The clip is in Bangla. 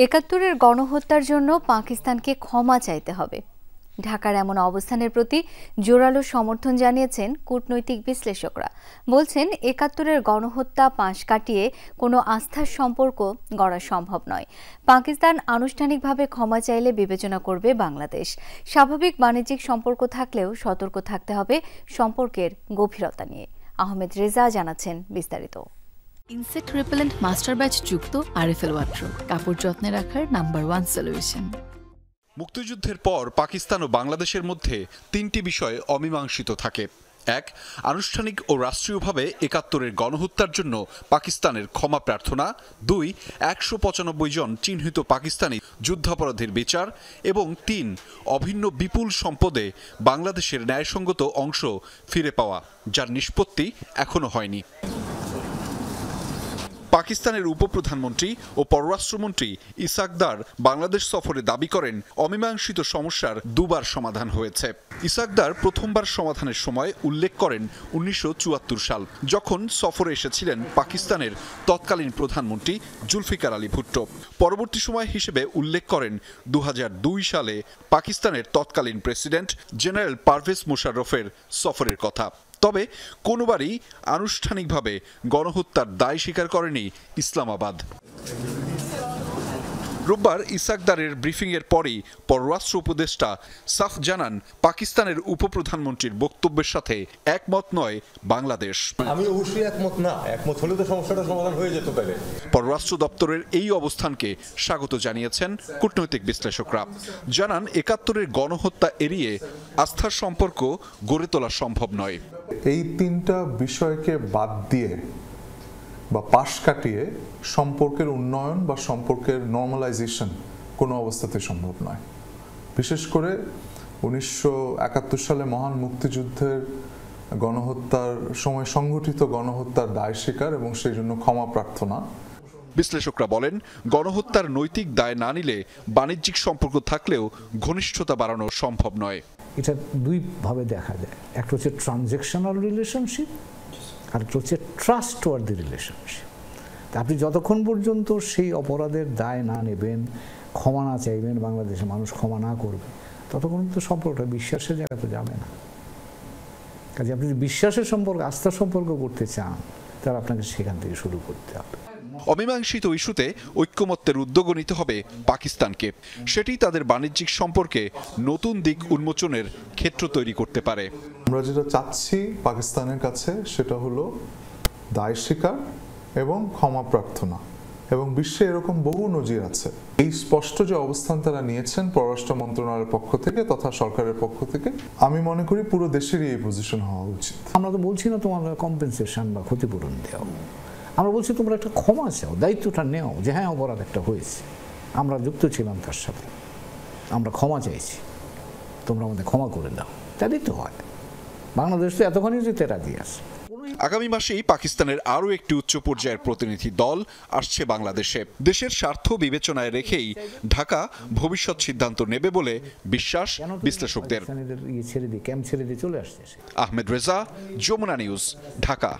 একাত্তরের গণহত্যার জন্য পাকিস্তানকে ক্ষমা চাইতে হবে। ঢাকার এমন অবস্থানের প্রতি জোরালো সমর্থন জানিয়েছেন কূটনৈতিক বিশ্লেষকরা। বলছেন, একাত্তরের গণহত্যা পাশ কাটিয়ে কোনো আস্থার সম্পর্ক গড়া সম্ভব নয়। পাকিস্তান আনুষ্ঠানিকভাবে ক্ষমা চাইলে বিবেচনা করবে বাংলাদেশ। স্বাভাবিক বাণিজ্যিক সম্পর্ক থাকলেও সতর্ক থাকতে হবে সম্পর্কের গভীরতা নিয়ে। আহমেদ রেজা জানাচ্ছেন বিস্তারিত। ইনসেক্ট রিপেলেন্ট মাস্টার ব্যাচ যুক্ত আরএফএল ওয়াট্রো, কাপড় যত্নে রাখার নাম্বার 1 সলিউশন। মুক্তিযুদ্ধের পর পাকিস্তান ও বাংলাদেশের মধ্যে তিনটি বিষয় অমীমাংসিত থাকে। এক, আনুষ্ঠানিক ও রাষ্ট্রীয়ভাবে একাত্তরের গণহত্যার জন্য পাকিস্তানের ক্ষমা প্রার্থনা। 2, 195 জন চিহ্নিত পাকিস্তানি যুদ্ধাপরাধীর বিচার। এবং 3, অভিন্ন বিপুল সম্পদে বাংলাদেশের ন্যায়সঙ্গত অংশ ফিরে পাওয়া, যার নিষ্পত্তি এখনো হয়নি। পাকিস্তানের উপপ্রধানমন্ত্রী ও পররাষ্ট্রমন্ত্রী ইসাক দার বাংলাদেশ সফরে দাবি করেন, অমীমাংসিত সমস্যার দুবার সমাধান হয়েছে। ইসাক দার প্রথমবার সমাধানের সময় উল্লেখ করেন 1974 সাল, যখন সফরে এসেছিলেন পাকিস্তানের তৎকালীন প্রধানমন্ত্রী জুলফিকার আলী ভুট্টো। পরবর্তী সময় হিসেবে উল্লেখ করেন 2002 সালে পাকিস্তানের তৎকালীন প্রেসিডেন্ট জেনারেল পারভেজ মুশাররফের সফরের কথা। তবে কোনোবারই আনুষ্ঠানিকভাবে গণহত্যার দায় স্বীকার করেনি ইসলামাবাদ। রোববার ইসাক দারের ব্রিফিংয়ের পরই পররাষ্ট্র উপদেষ্টা সাফ জানান, পাকিস্তানের উপপ্রধানমন্ত্রীর বক্তব্যের সাথে একমত নয় বাংলাদেশ। আমি অবশ্যই একমত না, একমত হলে তো সমস্যাটা সমাধান হয়ে যেত তাহলে। পররাষ্ট্র দপ্তরের এই অবস্থানকে স্বাগত জানিয়েছেন কূটনৈতিক বিশ্লেষকরা। জানান, একাত্তরের গণহত্যা এড়িয়ে আস্থার সম্পর্ক গড়ে তোলা সম্ভব নয়। এই তিনটা বিষয়কে বাদ দিয়ে বা পাশ কাটিয়ে সম্পর্কের উন্নয়ন বা সম্পর্কের নর্মালাইজেশন কোনো অবস্থাতে সম্ভব নয়। বিশেষ করে 1971 সালে মহান মুক্তিযুদ্ধের গণহত্যার সময় সংগঠিত গণহত্যার দায় স্বীকার এবং সেই জন্য ক্ষমা প্রার্থনা। বিশ্লেষকরা বলেন, গণহত্যার নৈতিক দায় না নিলে বাণিজ্যিক সম্পর্ক থাকলেও ঘনিষ্ঠতা বাড়ানো সম্ভব নয়। এটা দুইভাবে দেখা যায়, একটা হচ্ছে ট্রানজ্যাকশনাল রিলেশনশিপ, আর একটা হচ্ছে ট্রাস্ট ওয়ার্দি রিলেশনশিপ। আপনি যতক্ষণ পর্যন্ত সেই অপরাধের দায় না নেবেন, ক্ষমা না চাইবেন, বাংলাদেশের মানুষ ক্ষমা না করবে, ততক্ষণ তো সম্পর্কটা বিশ্বাসের জায়গাতে যাবে না। কাজে আপনি বিশ্বাসের সম্পর্ক, আস্থার সম্পর্ক করতে চান, তাহলে আপনাকে সেখান থেকে শুরু করতে হবে। অমীমাংসিত ইস্যুতে ঐক্যমত্যের উদ্যোগ নিতে হবে পাকিস্তানকে। সেটি তাদের বাণিজ্যিক সম্পর্কে নতুন দিক উন্মোচনের ক্ষেত্র তৈরি করতে পারে। আমরা যেটা চাচ্ছি পাকিস্তানের কাছে সেটা হলো দায় স্বীকার এবং ক্ষমা প্রার্থনা, এবং বিশ্বে এরকম বহু নজির আছে। এই স্পষ্ট যে অবস্থান তারা নিয়েছেন পররাষ্ট্র মন্ত্রণালয়ের পক্ষ থেকে তথা সরকারের পক্ষ থেকে, আমি মনে করি পুরো দেশেরই এই পজিশন হওয়া উচিত। আমরা তো বলছি না তোমার কম্পেনসেশন বা ক্ষতিপূরণ দেওয়া, আমরা বলছি তোমরা একটা ক্ষমা চাও, দায়িত্বটা নেও যে হ্যাঁ অপরাধ একটা হয়েছে, আমরা যুক্ত ছিলাম তার সাথে, আমরা ক্ষমা চাইছি, তোমরা আমাদের ক্ষমা করে দাও। তাই তো হয়। বাংলাদেশ তো এতখানি যেতে রাজি আছে। আগামী মাসেই পাকিস্তানের আরও একটি উচ্চ পর্যায়ের প্রতিনিধি দল আসছে বাংলাদেশে। দেশের স্বার্থ বিবেচনায় রেখেই ঢাকা ভবিষ্যৎ সিদ্ধান্ত নেবে বলে বিশ্বাস বিশ্লেষকদের। ছেড়ে দিয়ে ক্যাম্প ছেড়ে দিয়ে চলে আসছে। আহমেদ রেজা, যমুনা নিউজ, ঢাকা।